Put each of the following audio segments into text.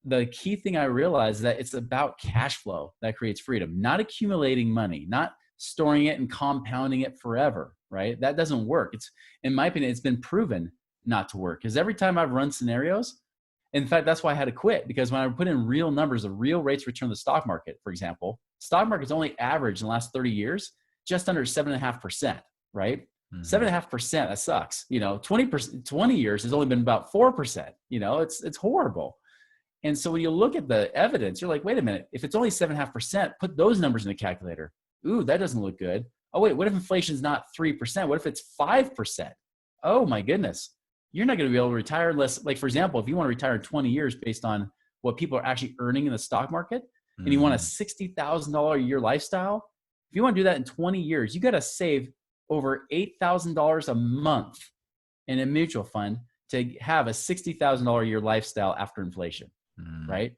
the key thing I realized is that it's about cash flow that creates freedom, not accumulating money, not storing it and compounding it forever, right? That doesn't work. It's, in my opinion, it's been proven not to work, because every time I've run scenarios, in fact, that's why I had to quit, because when I put in real numbers of real rates of return to the stock market, for example, stock market's only averaged in the last 30 years, just under 7.5%, right? 7.5%, that sucks. 20%, 20 years has only been about 4%. It's horrible. And so when you look at the evidence, you're like, wait a minute, if it's only 7.5%, put those numbers in the calculator. Ooh, that doesn't look good. Oh, wait, what if inflation is not 3%? What if it's 5%? Oh my goodness. You're not going to be able to retire unless, like, for example, if you want to retire in 20 years based on what people are actually earning in the stock market, and you want a $60,000 a year lifestyle, if you want to do that in 20 years, you got to save over $8,000 a month in a mutual fund to have a $60,000 a year lifestyle after inflation, right?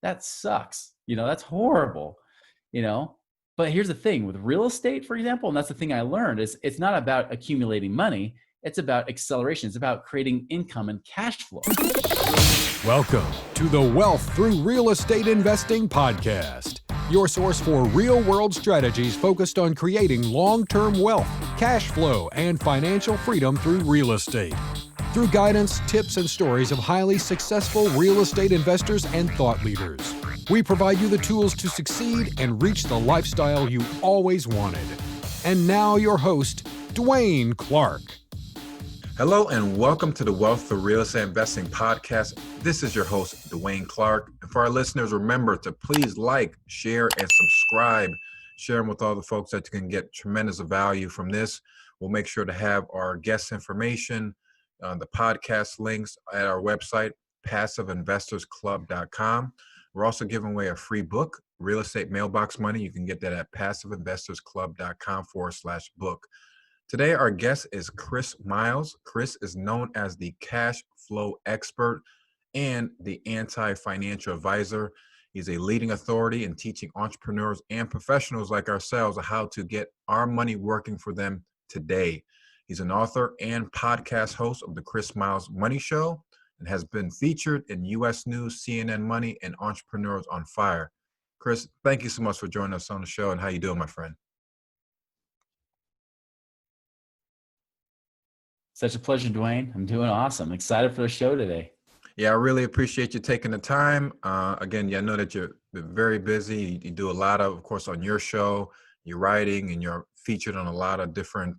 That sucks. That's horrible, But here's the thing with real estate, for example, and that's the thing I learned, is it's not about accumulating money. It's about acceleration. It's about creating income and cash flow. Welcome to the Wealth Through Real Estate Investing podcast, your source for real-world strategies focused on creating long-term wealth, cash flow, and financial freedom through real estate. Through guidance, tips, and stories of highly successful real estate investors and thought leaders, we provide you the tools to succeed and reach the lifestyle you always wanted. And now your host, Dwaine Clarke. Hello and welcome to the Wealth Through Real Estate Investing podcast. This is your host, Dwaine Clarke. And for our listeners, remember to please like, share, and subscribe. Share them with all the folks that can get tremendous value from this. We'll make sure to have our guest information, the podcast links at our website, passiveinvestorsclub.com. We're also giving away a free book, Real Estate Mailbox Money. You can get that at passiveinvestorsclub.com/book. Today, our guest is Chris Miles. Chris is known as the cash flow expert and the anti-financial advisor. He's a leading authority in teaching entrepreneurs and professionals like ourselves how to get our money working for them today. He's an author and podcast host of the Chris Miles Money Show and has been featured in U.S. News, CNN Money, and Entrepreneurs on Fire. Chris, thank you so much for joining us on the show. And how you doing, my friend? Such a pleasure, Dwaine. I'm doing awesome. Excited for the show today. Yeah, I really appreciate you taking the time. Again, I know that you're very busy. You do a lot of course, on your show, you're writing, and you're featured on a lot of different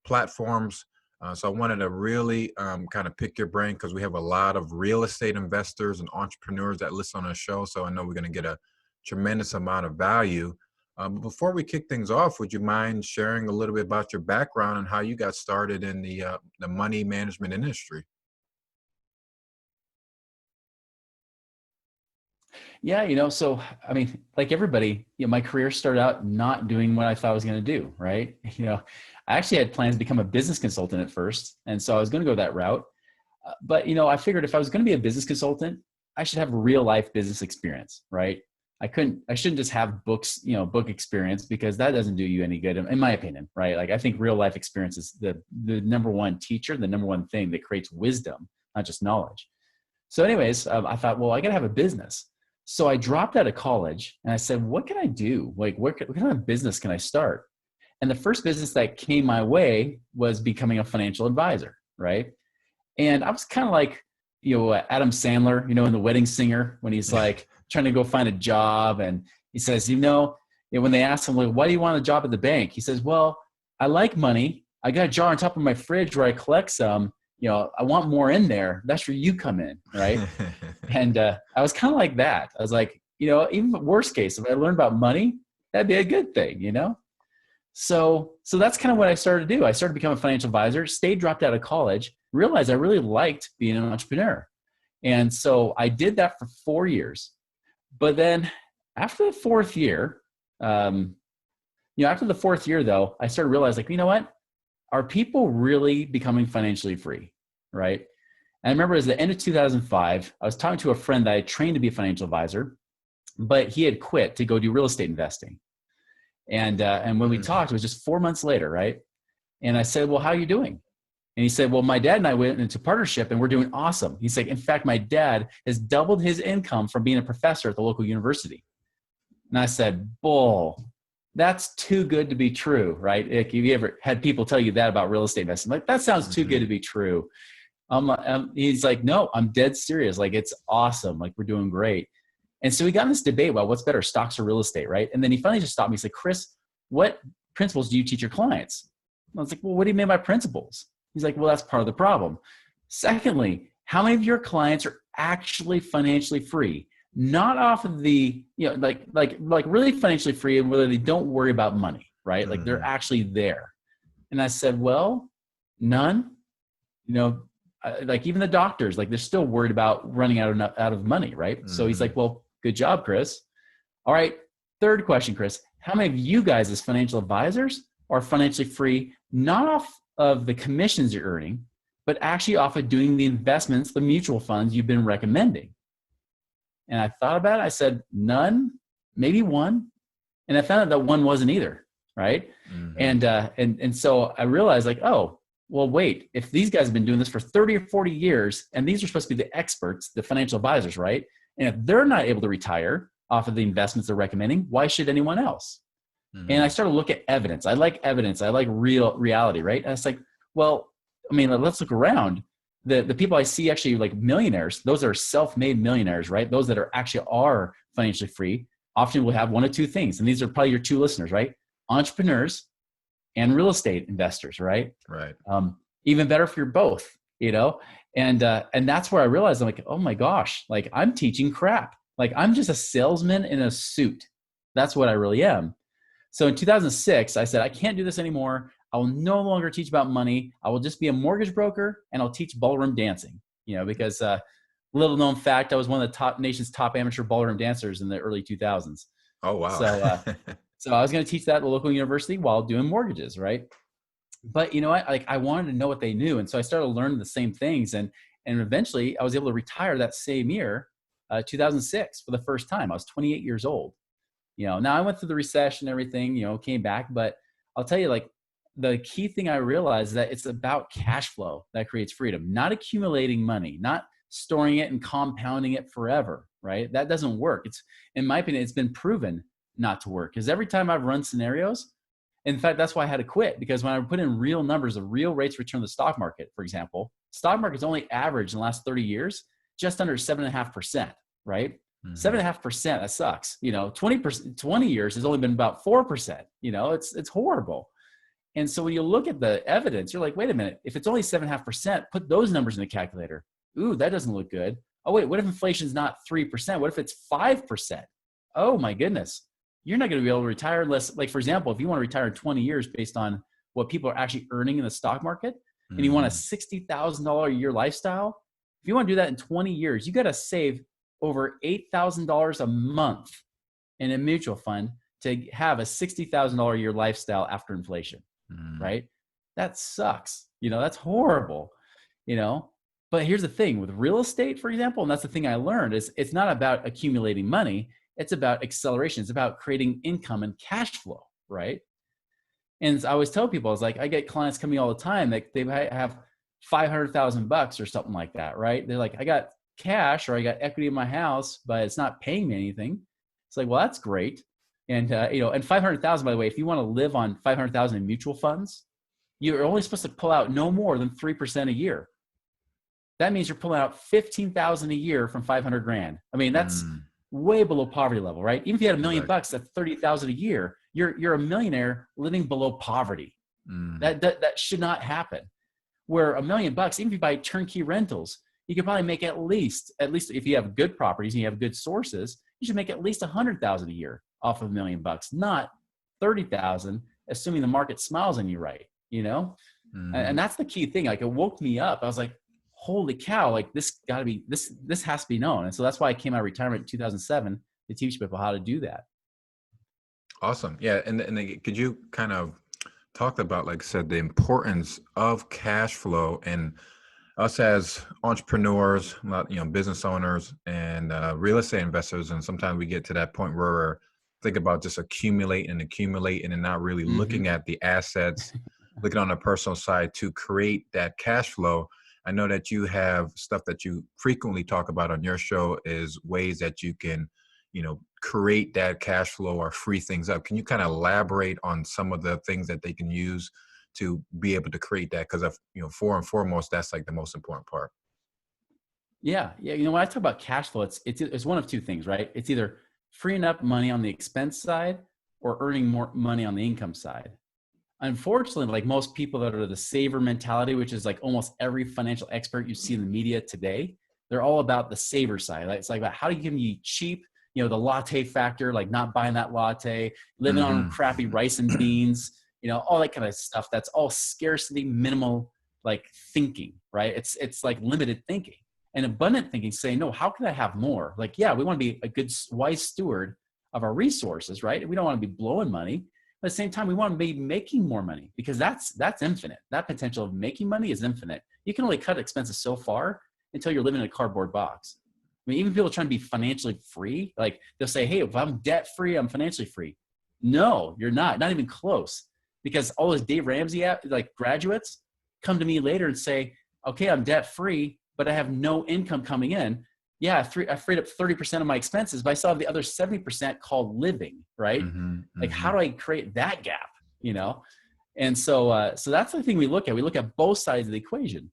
platforms. So I wanted to really kind of pick your brain because we have a lot of real estate investors and entrepreneurs that listen on our show. So I know we're going to get a tremendous amount of value. Before we kick things off, would you mind sharing a little bit about your background and how you got started in the money management industry? Yeah, so, I mean, like everybody, my career started out not doing what I thought I was going to do, right? I actually had plans to become a business consultant at first. And so I was going to go that route. But, I figured if I was going to be a business consultant, I should have real life business experience, right? I shouldn't just have book experience, because that doesn't do you any good, in my opinion, right? Like, I think real life experience is the number one teacher, the number one thing that creates wisdom, not just knowledge. So anyways, I thought, well, I got to have a business. So I dropped out of college and I said, what can I do? Like, what kind of business can I start? And the first business that came my way was becoming a financial advisor, right? And I was kind of like, Adam Sandler, in The Wedding Singer, when he's like trying to go find a job. And he says, when they ask him, like, why do you want a job at the bank? He says, well, I like money. I got a jar on top of my fridge where I collect some. I want more in there. That's where you come in, right? And I was kind of like that. I was like, even worst case, if I learned about money, that'd be a good thing, So that's kind of what I started to do. I started to become a financial advisor, dropped out of college, realized I really liked being an entrepreneur. And so I did that for 4 years. But then after the fourth year, though, I started to realize, like, you know what? Are people really becoming financially free, right? And I remember it was the end of 2005, I was talking to a friend that I trained to be a financial advisor, but he had quit to go do real estate investing. And when we talked, it was just 4 months later, right? And I said, well, how are you doing? And he said, well, my dad and I went into partnership and we're doing awesome. He's like, in fact, my dad has doubled his income from being a professor at the local university. And I said, bull, that's too good to be true, right? If you ever had people tell you that about real estate investing, like, that sounds too good to be true. He's like, no, I'm dead serious. Like, it's awesome. Like, we're doing great. And so we got in this debate about what's better, stocks or real estate, right? And then he finally just stopped me. He's like, Chris, what principles do you teach your clients? I was like, well, what do you mean by principles? He's like, well, that's part of the problem. Secondly, how many of your clients are actually financially free? Not off of the, like really financially free, and whether they don't worry about money, right? Like, they're actually there. And I said, well, none. Like, even the doctors, like, they're still worried about running out of money, right? So he's like, well, good job, Chris. All right, third question, Chris. How many of you guys as financial advisors are financially free, not off of the commissions you're earning, but actually off of doing the investments, the mutual funds you've been recommending? And I thought about it. I said, none, maybe one. And I found out that one wasn't either, right? And so I realized, like, oh, well, wait, if these guys have been doing this for 30 or 40 years, and these are supposed to be the experts, the financial advisors, right? And if they're not able to retire off of the investments they're recommending, why should anyone else? And I started to look at evidence. I like evidence. I like reality, right? And it's like, well, I mean, let's look around. The people I see actually, like, millionaires, those are self-made millionaires, right? Those that are actually are financially free often will have one of two things. And these are probably your two listeners, right? Entrepreneurs and real estate investors, right? Right. Even better if you're both, and that's where I realized, I'm like, oh my gosh, like, I'm teaching crap. Like, I'm just a salesman in a suit. That's what I really am. So in 2006, I said, I can't do this anymore. I will no longer teach about money. I will just be a mortgage broker, and I'll teach ballroom dancing, because little known fact, I was one of the nation's top amateur ballroom dancers in the early 2000s. Oh, wow. So I was going to teach that at the local university while doing mortgages, right? But I wanted to know what they knew. And so I started learning the same things. And eventually I was able to retire that same year, 2006, for the first time. I was 28 years old. Now I went through the recession and everything, came back. But I'll tell you, like, the key thing I realized is that it's about cash flow that creates freedom, not accumulating money, not storing it and compounding it forever, right? That doesn't work. In my opinion, it's been proven not to work, because every time I've run scenarios, in fact, that's why I had to quit, because when I put in real numbers of real rates of return on the stock market, for example, stock market's only averaged in the last 30 years, just under 7.5%, right? 7.5%, that sucks. 20 years has only been about 4%. It's horrible. And so when you look at the evidence, you're like, wait a minute, if it's only 7.5%, put those numbers in the calculator. Ooh, that doesn't look good. Oh, wait, what if inflation's not 3%? What if it's 5%? Oh my goodness. You're not going to be able to retire unless, like, for example, if you want to retire in 20 years based on what people are actually earning in the stock market, and you want a $60,000 a year lifestyle, if you want to do that in 20 years, you got to save over $8,000 a month in a mutual fund to have a $60,000 a year lifestyle after inflation, right? That sucks. That's horrible, But here's the thing with real estate, for example, and that's the thing I learned, is it's not about accumulating money. It's about acceleration. It's about creating income and cash flow, right? And I always tell people, I was like, I get clients coming all the time that they have $500,000 or something like that, right? They're like, I got cash or I got equity in my house, but it's not paying me anything. It's like, well, that's great. And and 500,000, by the way, if you want to live on 500,000 in mutual funds, you're only supposed to pull out no more than 3% a year. That means you're pulling out 15,000 a year from 500 grand. I mean, that's way below poverty level, right? Even if you had $1 million, that's 30,000 a year. You're a millionaire living below poverty. That should not happen. Where $1 million, even if you buy turnkey rentals, you could probably make at least if you have good properties and you have good sources, you should make at least 100,000 a year off of $1 million, not 30,000, assuming the market smiles on you, right? And that's the key thing. Like, it woke me up. I was like, holy cow, like, this has to be known. And so that's why I came out of retirement in 2007 to teach people how to do that. Awesome. Yeah. And could you kind of talk about, like I said, the importance of cash flow, and us as entrepreneurs, business owners and real estate investors. And sometimes we get to that point where we're think about just accumulating and not really looking at the assets look at it on the personal side to create that cash flow. I know that you have stuff that you frequently talk about on your show is ways that you can, create that cash flow or free things up. Can you kind of elaborate on some of the things that they can use to be able to create that? Because for and foremost, that's like the most important part. Yeah. When I talk about cash flow, it's one of two things, right? It's either freeing up money on the expense side or earning more money on the income side. Unfortunately, like most people that are the saver mentality, which is like almost every financial expert you see in the media today, they're all about the saver side. It's like about how do you give me cheap, the latte factor, like not buying that latte, living on crappy rice and beans, all that kind of stuff. That's all scarcity, minimal, like thinking, right? It's like limited thinking. And abundant thinking saying, no, how can I have more? Like, yeah, we want to be a good, wise steward of our resources, right? We don't want to be blowing money. But at the same time, we want to be making more money because that's infinite. That potential of making money is infinite. You can only cut expenses so far until you're living in a cardboard box. I mean, even people trying to be financially free, like they'll say, hey, if I'm debt free, I'm financially free. No, you're not even close, because all those Dave Ramsey graduates come to me later and say, okay, I'm debt free, but I have no income coming in. Yeah, I freed up 30% of my expenses, but I still have the other 70% called living, right? Like, how do I create that gap, And so that's the thing we look at. We look at both sides of the equation.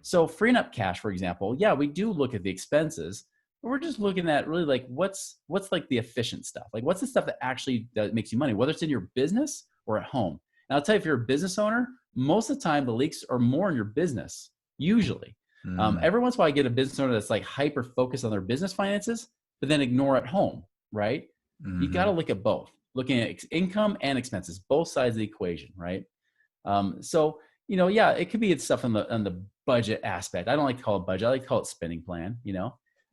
So freeing up cash, for example, yeah, we do look at the expenses, but we're just looking at really like what's like the efficient stuff. Like, what's the stuff that makes you money, whether it's in your business or at home. And I'll tell you, if you're a business owner, most of the time the leaks are more in your business, usually. Every once in a while I get a business owner that's like hyper focused on their business finances, but then ignore at home, right? You got to look at both, looking at income and expenses, both sides of the equation, right? It could be stuff on the budget aspect. I don't like to call it budget. I like to call it spending plan,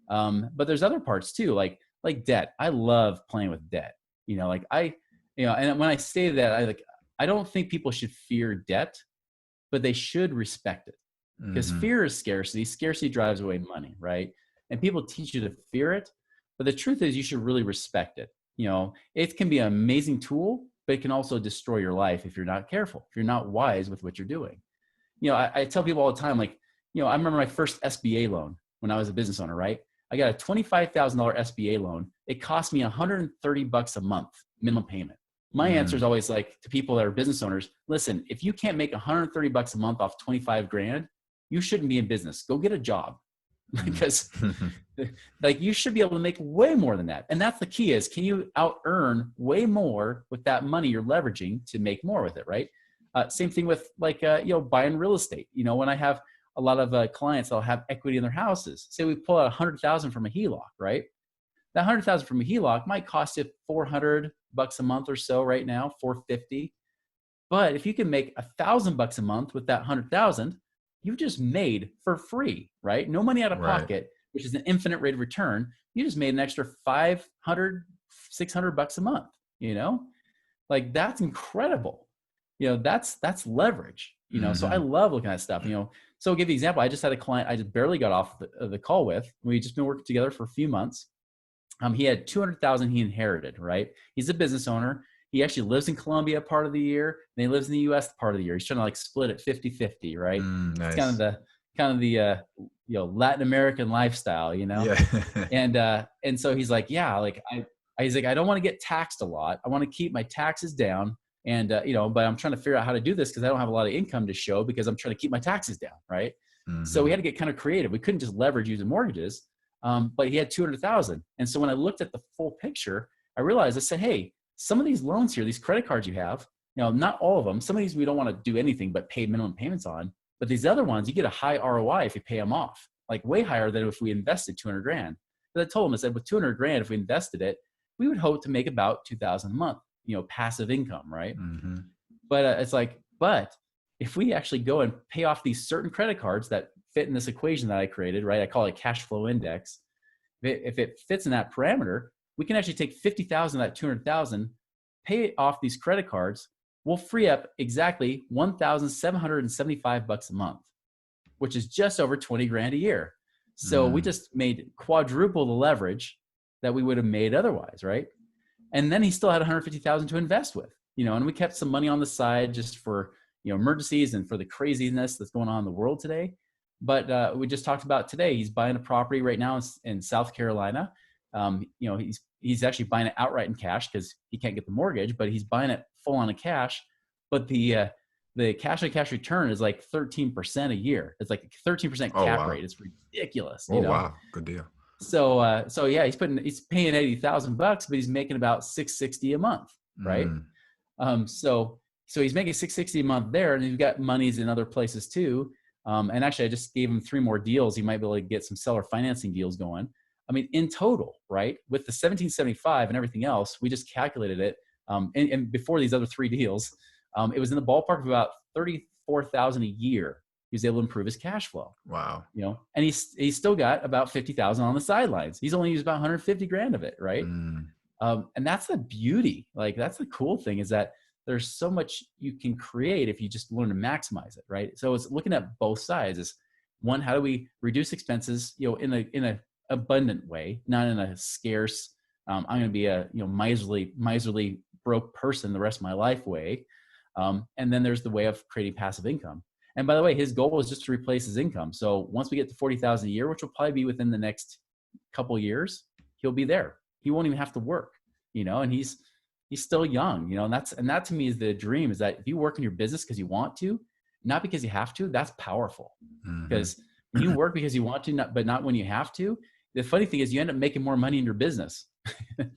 but there's other parts too, like debt. I love playing with debt, and when I say that, I don't think people should fear debt, but they should respect it. Because fear is scarcity. Scarcity drives away money, right? And people teach you to fear it, but the truth is you should really respect it. It can be an amazing tool, but it can also destroy your life if you're not careful, if you're not wise with what you're doing. I tell people all the time, I remember my first SBA loan when I was a business owner, right? I got a $25,000 SBA loan. It cost me $130 a month minimum payment. My answer is always like to people that are business owners, listen, if you can't make $130 a month off 25 grand, you shouldn't be in business. Go get a job, because you should be able to make way more than that. And that's the key is, can you out earn way more with that money you're leveraging to make more with it, right? Same thing with buying real estate. When I have a lot of clients that'll have equity in their houses, say we pull out $100,000 from a HELOC, right? That $100,000 from a HELOC might cost you $400 a month or so right now, $450. But if you can make $1,000 a month with that $100,000, you just made for free, right? No money out of pocket, which is an infinite rate of return. You just made an extra $500, $600 a month, like that's incredible. That's leverage, so I love looking at stuff, So I'll give you an example. I just had a client I just barely got off the call with. We've just been working together for a few months. He had $200,000 he inherited, right? He's a business owner. He actually lives in Colombia part of the year, and he lives in the US part of the year. He's trying to split it 50-50, right? Nice. It's kind of the Latin American lifestyle, Yeah. and so he's like, yeah, he's like, I don't want to get taxed a lot. I want to keep my taxes down, and but I'm trying to figure out how to do this because I don't have a lot of income to show because I'm trying to keep my taxes down, right? So we had to get kind of creative. We couldn't just leverage using mortgages, but he had $200,000, and so when I looked at the full picture, I realized, I said, hey, some of these loans here, these credit cards you have, not all of them. Some of these we don't want to do anything but pay minimum payments on. But these other ones, you get a high ROI if you pay them off, like way higher than if we invested 200 grand. But I told him, I said, with 200 grand, if we invested it, we would hope to make about 2,000 a month, passive income, right? But it's like, but if we actually go and pay off these certain credit cards that fit in this equation that I created, right? I call it cash flow index. If it fits in that parameter, we can actually take 50,000 of that 200,000, pay off these credit cards. We'll free up exactly $1,775 a month, which is just over 20 grand a year. So we just made quadruple the leverage that we would have made otherwise, right? And then he still had 150,000 to invest with, and we kept some money on the side just for, emergencies and for the craziness that's going on in the world today. But we just talked about today, he's buying a property right now in South Carolina. He's actually buying it outright in cash because he can't get the mortgage, but he's buying it full on in cash. But the cash on cash return is like 13% a year. It's like a 13% cap rate. It's ridiculous. Wow, good deal. So yeah, he's paying $80,000, but he's making about $660 a month, right? So he's making $660 a month there, and he's got monies in other places too. And actually, I just gave him 3 more deals. He might be able to get some seller financing deals going. I mean, in total, right, with the 1775 and everything else, we just calculated it. And before these other 3 deals, it was in the ballpark of about $34,000 a year. He was able to improve his cash flow. Wow. And he's still got about 50,000 on the sidelines. He's only used about 150 grand of it, right? And that's the beauty. Like, that's the cool thing, is that there's so much you can create if you just learn to maximize it, right? So it's looking at both sides. Is one, how do we reduce expenses, in a abundant way, not in a scarce, I'm going to be a miserly broke person the rest of my life way. And then there's the way of creating passive income. And by the way, his goal is just to replace his income. So once we get to 40,000 a year, which will probably be within the next couple of years, he'll be there. He won't even have to work, and he's still young, and that to me is the dream, is that if you work in your business because you want to, not because you have to, that's powerful. Because when you work because you want to, but not when you have to, the funny thing is you end up making more money in your business.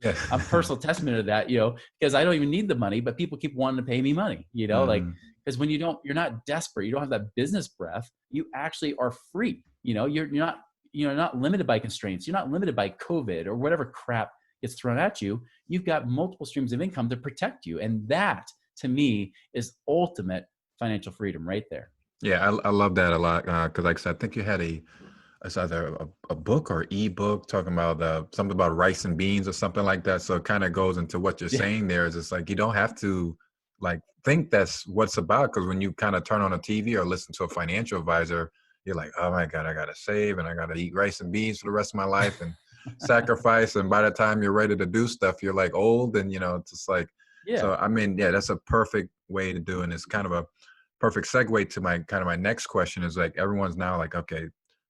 I'm a personal testament to that, because I don't even need the money, but people keep wanting to pay me money, because when you're not desperate, you don't have that business breath, you actually are free. You're not limited by constraints. You're not limited by COVID or whatever crap gets thrown at you. You've got multiple streams of income to protect you. And that, to me, is ultimate financial freedom right there. Yeah, I love that a lot. Because like I said, I think you had it's either a book or ebook talking about something about rice and beans or something like that. So it kind of goes into what you're saying there. Is it's like, you don't have to think that's what's about. Because when you kind of turn on a TV or listen to a financial advisor, you're like, oh my God, I got to save and I got to eat rice and beans for the rest of my life and sacrifice. And by the time you're ready to do stuff, you're like old, and it's just like, so I mean, yeah, that's a perfect way to do it. And it's kind of a perfect segue to my next question, is like, everyone's now like, okay,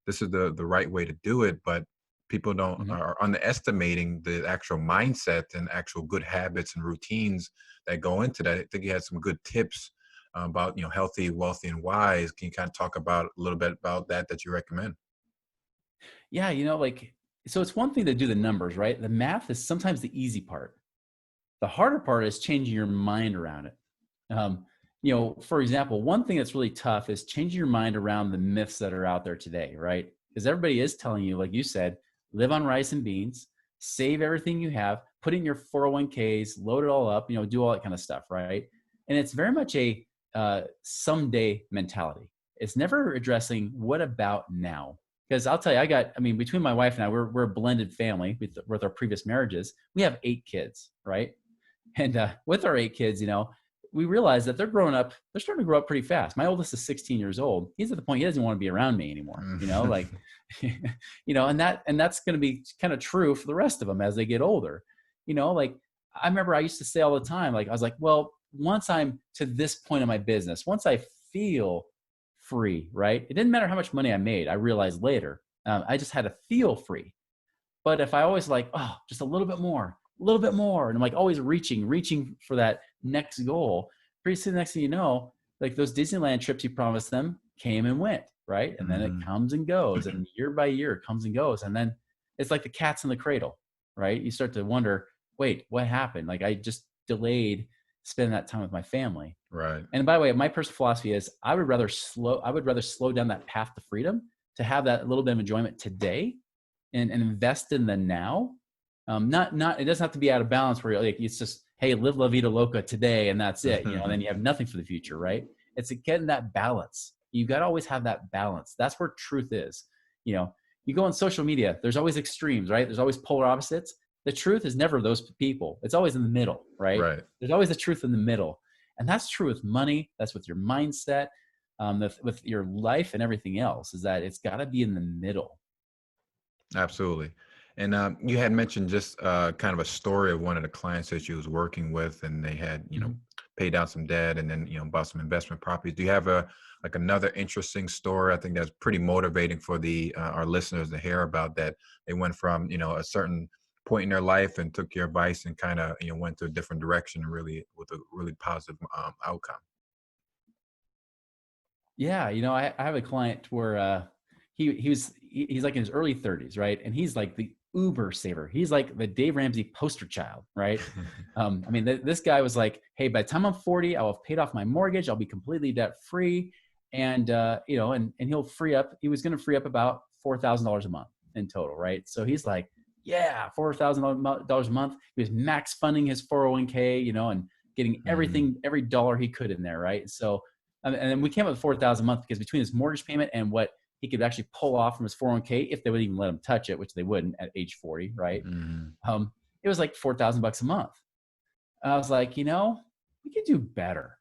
this is the right way to do it, but people are underestimating the actual mindset and actual good habits and routines that go into that. I think you had some good tips about, healthy, wealthy, and wise. Can you kind of talk about a little bit about that you recommend? Yeah. So it's one thing to do the numbers, right? The math is sometimes the easy part. The harder part is changing your mind around it. For example, one thing that's really tough is changing your mind around the myths that are out there today, right? Because everybody is telling you, like you said, live on rice and beans, save everything you have, put it in your 401ks, load it all up, do all that kind of stuff, right? And it's very much a someday mentality. It's never addressing what about now. Because I'll tell you, between my wife and I, we're a blended family with our previous marriages. We have 8 kids, right? And with our 8 kids, we realize that they're starting to grow up pretty fast. My oldest is 16 years old. He's at the point he doesn't want to be around me anymore, and that's going to be kind of true for the rest of them as they get older. I remember I used to say all the time, I was like, well, once I'm to this point in my business, once I feel free, right? It didn't matter how much money I made. I realized later, I just had to feel free. But if I always just a little bit more, and I'm always reaching for that next goal, pretty soon, next thing you know, those Disneyland trips you promised them came and went, right? And then it comes and goes, and year by year it comes and goes. And then it's like the cat's in the cradle, right? You start to wonder, wait, what happened? I just delayed spending that time with my family. Right. And by the way, my personal philosophy is I would rather slow down that path to freedom to have that little bit of enjoyment today and invest in the now. It doesn't have to be out of balance where it's just, hey, live La Vida Loca today and that's it, and then you have nothing for the future, right? It's getting that balance. You got to always have that balance. That's where truth is. You go on social media, there's always extremes, right? There's always polar opposites. The truth is never those people. It's always in the middle, right? Right. There's always the truth in the middle. And that's true with money. That's with your mindset, with your life and everything else, is that it's got to be in the middle. Absolutely. And you had mentioned just kind of a story of one of the clients that you was working with, and they had, pay down some debt, and then, bought some investment properties. Do you have another interesting story? I think that's pretty motivating for our listeners to hear about, that they went from, a certain point in their life and took your advice and kind of, went to a different direction, really with a really positive outcome. Yeah, I have a client where he's like in his early 30s, right? And he's like the uber saver. He's like the Dave Ramsey poster child, right? I mean, this guy was like, hey, by the time I'm 40, I'll have paid off my mortgage. I'll be completely debt free. And, and he was going to free up about $4,000 a month in total, right? So he's like, yeah, $4,000 a month. He was max funding his 401k, and getting everything, every dollar he could in there, right? So, and then we came up with $4,000 a month because between his mortgage payment and what he could actually pull off from his 401k, if they would even let him touch it, which they wouldn't at age 40, right? It was like $4,000 a month. And I was like, we could do better.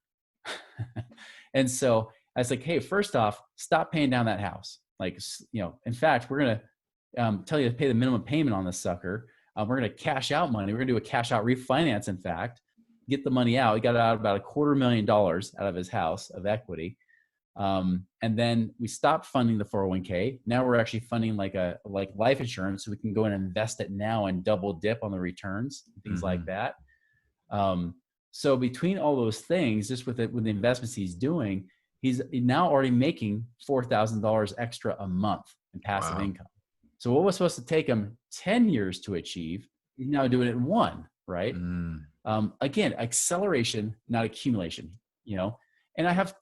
And so I was like, hey, first off, stop paying down that house. Like, in fact, we're going to tell you to pay the minimum payment on this sucker. We're going to cash out money. We're going to do a cash out refinance, in fact. Get the money out. He got out about $250,000 out of his house of equity. And then we stopped funding the 401k. Now we're actually funding like life insurance, so we can go in and invest it now and double dip on the returns, things like that. So between all those things, just with the investments he's doing, he's now already making $4,000 extra a month in passive income. So what was supposed to take him 10 years to achieve, he's now doing it in one, right? Again, acceleration, not accumulation, And I have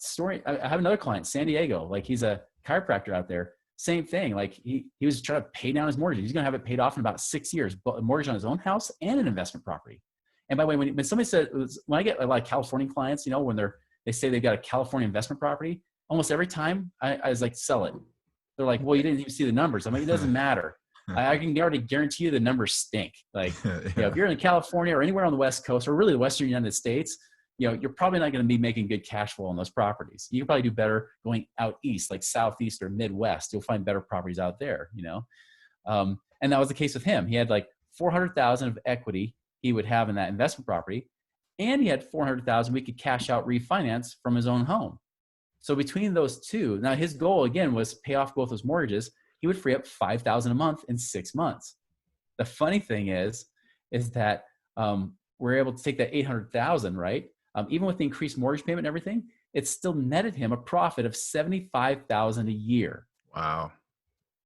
another client, San Diego, like he's a chiropractor out there. Same thing. Like he was trying to pay down his mortgage. He's going to have it paid off in about 6 years, but a mortgage on his own house and an investment property. And by the way, when somebody said, when I get a lot of California clients, when they say they've got a California investment property, almost every time I was like, sell it. They're like, well, you didn't even see the numbers. I'm like, it doesn't matter. I can already guarantee you the numbers stink. Like, if you're in California or anywhere on the West Coast or really the Western United States, you're probably not going to be making good cash flow on those properties. You can probably do better going out east, like Southeast or Midwest. You'll find better properties out there, And that was the case with him. He had like $400,000 of equity he would have in that investment property, and he had $400,000 we could cash out refinance from his own home. So between those two, now his goal again was pay off both those mortgages. He would free up $5,000 a month in 6 months. The funny thing is that we're able to take that $800,000, right? Even with the increased mortgage payment and everything, it still netted him a profit of $75,000 a year. Wow.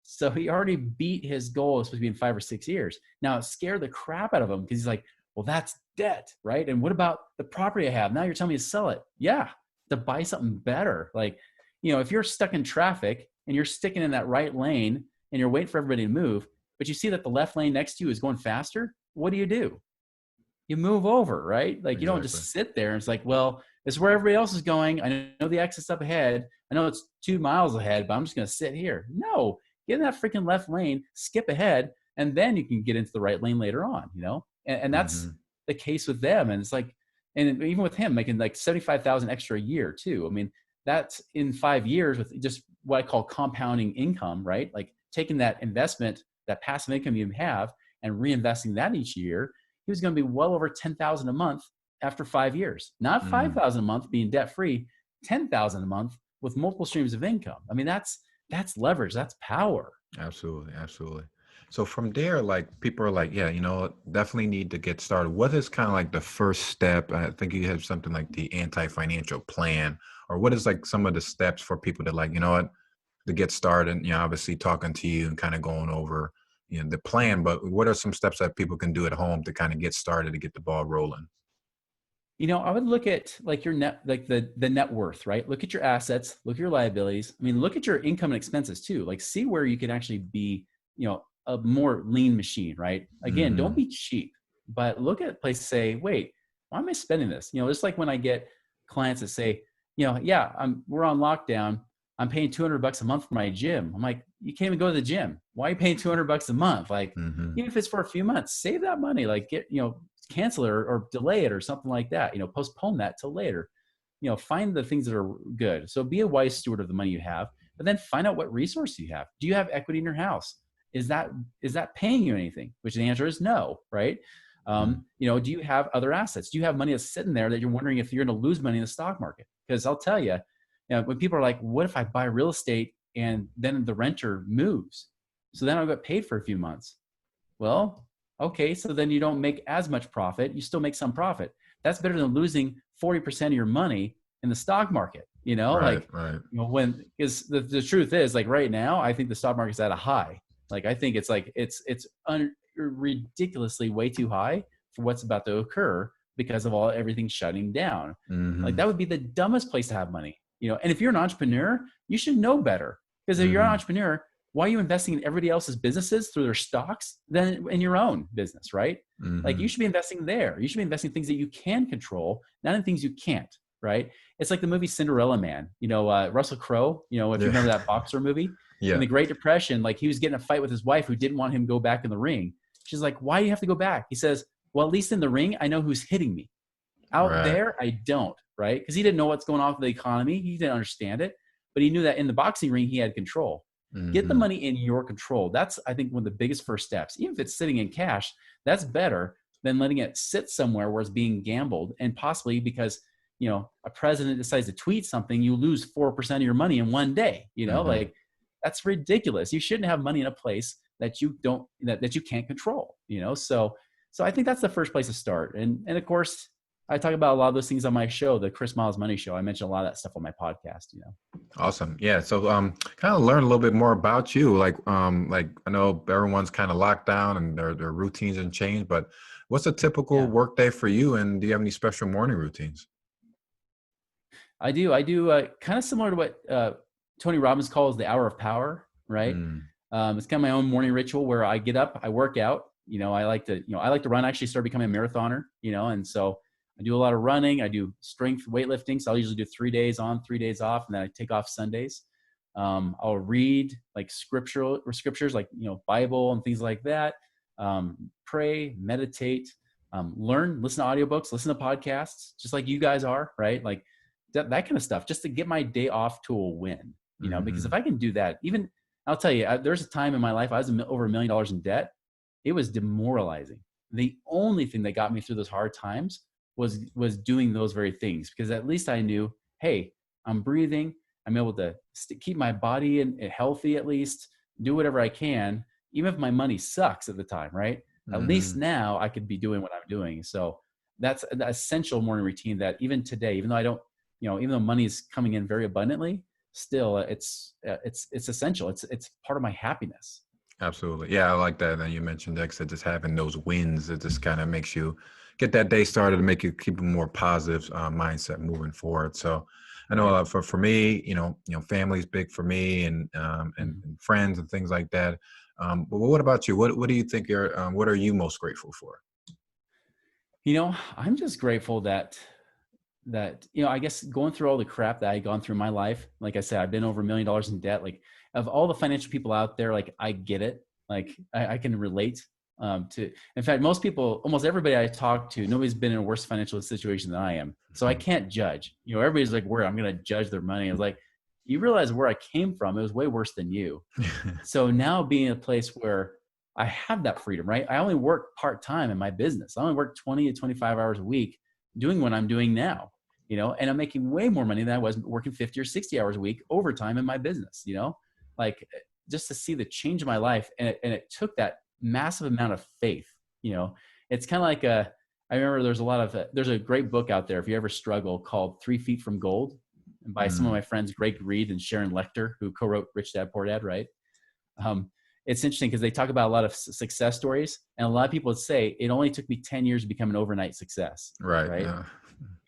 So he already beat his goal. It's supposed to be in 5 or 6 years. Now it scared the crap out of him because he's like, well, that's debt, right? And what about the property I have? Now you're telling me to sell it. Yeah, to buy something better. Like, if you're stuck in traffic and you're sticking in that right lane and you're waiting for everybody to move, but you see that the left lane next to you is going faster, what do? You move over, right? Like, you don't just sit there and it's like, well, it's where everybody else is going. I know the exit's up ahead. I know it's 2 miles ahead, but I'm just going to sit here. No, get in that freaking left lane, skip ahead, and then you can get into the right lane later on, And that's the case with them. And it's like, and even with him making like $75,000 extra a year too. I mean, that's in 5 years with just what I call compounding income, right? Like taking that investment, that passive income you have and reinvesting that each year, he was going to be well over $10,000 a month after 5 years, not $5,000 a month being debt free, $10,000 a month with multiple streams of income. I mean, that's leverage. That's power. Absolutely. Absolutely. So from there, like people are like, yeah, definitely need to get started. What is kind of like the first step? I think you have something like the anti-financial plan, or what is like some of the steps for people to like, to get started, obviously talking to you and kind of going over, the plan, but what are some steps that people can do at home to kind of get started, to get the ball rolling? I would look at like your the net worth, right? Look at your assets, look at your liabilities. I mean, look at your income and expenses too. Like see where you can actually be, a more lean machine, right? Again, don't be cheap, but look at places, say, wait, why am I spending this? Just like when I get clients that say, yeah, we're on lockdown. I'm paying $200 a month for my gym. I'm like, you can't even go to the gym. Why are you paying $200 a month? Like, even if it's for a few months, save that money. Like, cancel it or delay it or something like that. Postpone that till later. Find the things that are good. So be a wise steward of the money you have, but then find out what resources you have. Do you have equity in your house? Is that paying you anything? Which the answer is no, right? Do you have other assets? Do you have money that's sitting there that you're wondering if you're going to lose money in the stock market? Because I'll tell you, when people are like, what if I buy real estate and then the renter moves? So then I'll get paid for a few months. Well, okay, so then you don't make as much profit. You still make some profit. That's better than losing 40% of your money in the stock market. Right. Because the truth is, like right now, I think the stock market's at a high. Like I think it's ridiculously way too high for what's about to occur because of everything shutting down. Like that would be the dumbest place to have money. And if you're an entrepreneur, you should know better, because if you're an entrepreneur, why are you investing in everybody else's businesses through their stocks than in your own business, right? Like you should be investing there. You should be investing in things that you can control, not in things you can't, right? It's like the movie Cinderella Man, Russell Crowe, if you remember that boxer movie. In the Great Depression, like he was getting a fight with his wife who didn't want him to go back in the ring. She's like, why do you have to go back? He says, well, at least in the ring, I know who's hitting me. Out there, I don't, right? Because he didn't know what's going on with the economy. He didn't understand it, but he knew that in the boxing ring, he had control. Get the money in your control. That's, I think, one of the biggest first steps. Even if it's sitting in cash, that's better than letting it sit somewhere where it's being gambled. And possibly because, a president decides to tweet something, you lose 4% of your money in one day. Like that's ridiculous. You shouldn't have money in a place that you don't, that you can't control, So I think that's the first place to start. And of course, I talk about a lot of those things on my show, the Chris Miles Money Show. I mentioned a lot of that stuff on my podcast, Awesome. Yeah. So, kind of learn a little bit more about you. Like I know everyone's kind of locked down and their routines and change, but what's a typical work day for you? And do you have any special morning routines? I do kind of similar to what Tony Robbins calls the hour of power, right? It's kind of my own morning ritual where I get up, I work out, I like to run. I actually started becoming a marathoner, and so I do a lot of running. I do strength weightlifting. So I'll usually do 3 days on, 3 days off, and then I take off Sundays. I'll read like scriptures, like, Bible and things like that. Pray, meditate, learn, listen to audiobooks, listen to podcasts, just like you guys are, right? Like that kind of stuff, just to get my day off to a win, because if I can do that, even I'll tell you, there's a time in my life I was over $1 million in debt. It was demoralizing. The only thing that got me through those hard times was doing those very things, because at least I knew, hey, I'm breathing. I'm able to keep my body healthy, at least do whatever I can, even if my money sucks at the time, right? At least now I could be doing what I'm doing. So that's an essential morning routine that even today, even though I don't, even though money is coming in very abundantly, still it's essential. It's part of my happiness. Absolutely. Yeah, I like that. And then you mentioned, Dexter, just having those wins, it just kind of makes you get that day started to make you keep a more positive mindset moving forward. So I know for me, family's big for me, and friends and things like that. But what about you? What do you think what are you most grateful for? I'm just grateful that I guess going through all the crap that I gone through in my life, like I said, I've been over $1 million in debt. Like, of all the financial people out there, like I get it. Like I can relate to, in fact, most people, almost everybody I talk to, nobody's been in a worse financial situation than I am. So I can't judge, everybody's like, where I'm going to judge their money. I was like, you realize where I came from, it was way worse than you. So now being in a place where I have that freedom, right? I only work part-time in my business. I only work 20 to 25 hours a week doing what I'm doing now, and I'm making way more money than I was working 50 or 60 hours a week overtime in my business, like just to see the change in my life. And it took that massive amount of faith. It's kind of like I remember there's a great book out there, if you ever struggle, called 3 Feet from Gold, and by some of my friends, Greg Reed and Sharon Lechter, who co-wrote Rich Dad Poor Dad, right? It's interesting because they talk about a lot of success stories, and a lot of people would say it only took me 10 years to become an overnight success. Right. Yeah.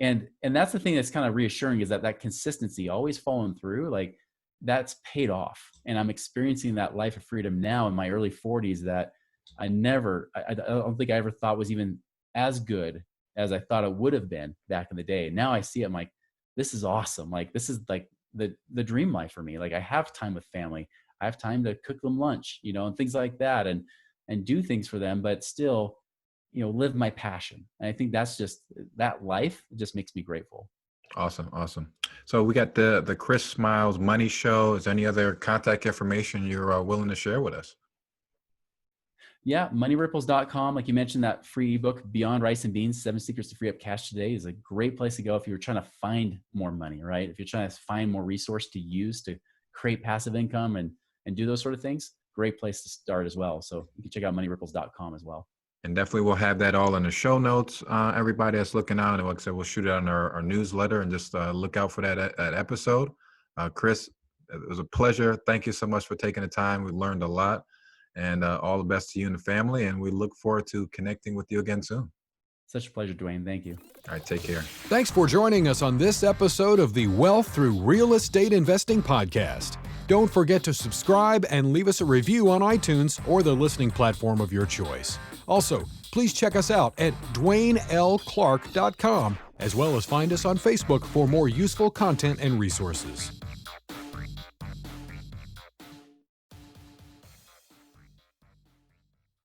And that's the thing that's kind of reassuring, is that consistency, always following through, like that's paid off. And I'm experiencing that life of freedom now in my early 40s that I don't think I ever thought was even as good as I thought it would have been back in the day. Now I see it, I'm like, this is awesome. Like, this is like the dream life for me. Like, I have time with family. I have time to cook them lunch, and things like that, and do things for them, but still, live my passion. And I think that's just, that life just makes me grateful. Awesome. So we got the Chris Miles Money Show. Is there any other contact information you're willing to share with us? Yeah, moneyripples.com. Like you mentioned, that free ebook, Beyond Rice and Beans, 7 Secrets to Free Up Cash Today, is a great place to go if you're trying to find more money, right? If you're trying to find more resource to use to create passive income and do those sort of things, great place to start as well. So you can check out moneyripples.com as well. And definitely we'll have that all in the show notes. Everybody that's looking out, and like I said, we'll shoot it on our newsletter, and just look out for that episode. Chris, it was a pleasure. Thank you so much for taking the time. We learned a lot, and all the best to you and the family. And we look forward to connecting with you again soon. Such a pleasure, Dwaine. Thank you. All right, take care. Thanks for joining us on this episode of the Wealth Through Real Estate Investing podcast. Don't forget to subscribe and leave us a review on iTunes or the listening platform of your choice. Also, please check us out at DwaineLClarke.com, as well as find us on Facebook for more useful content and resources.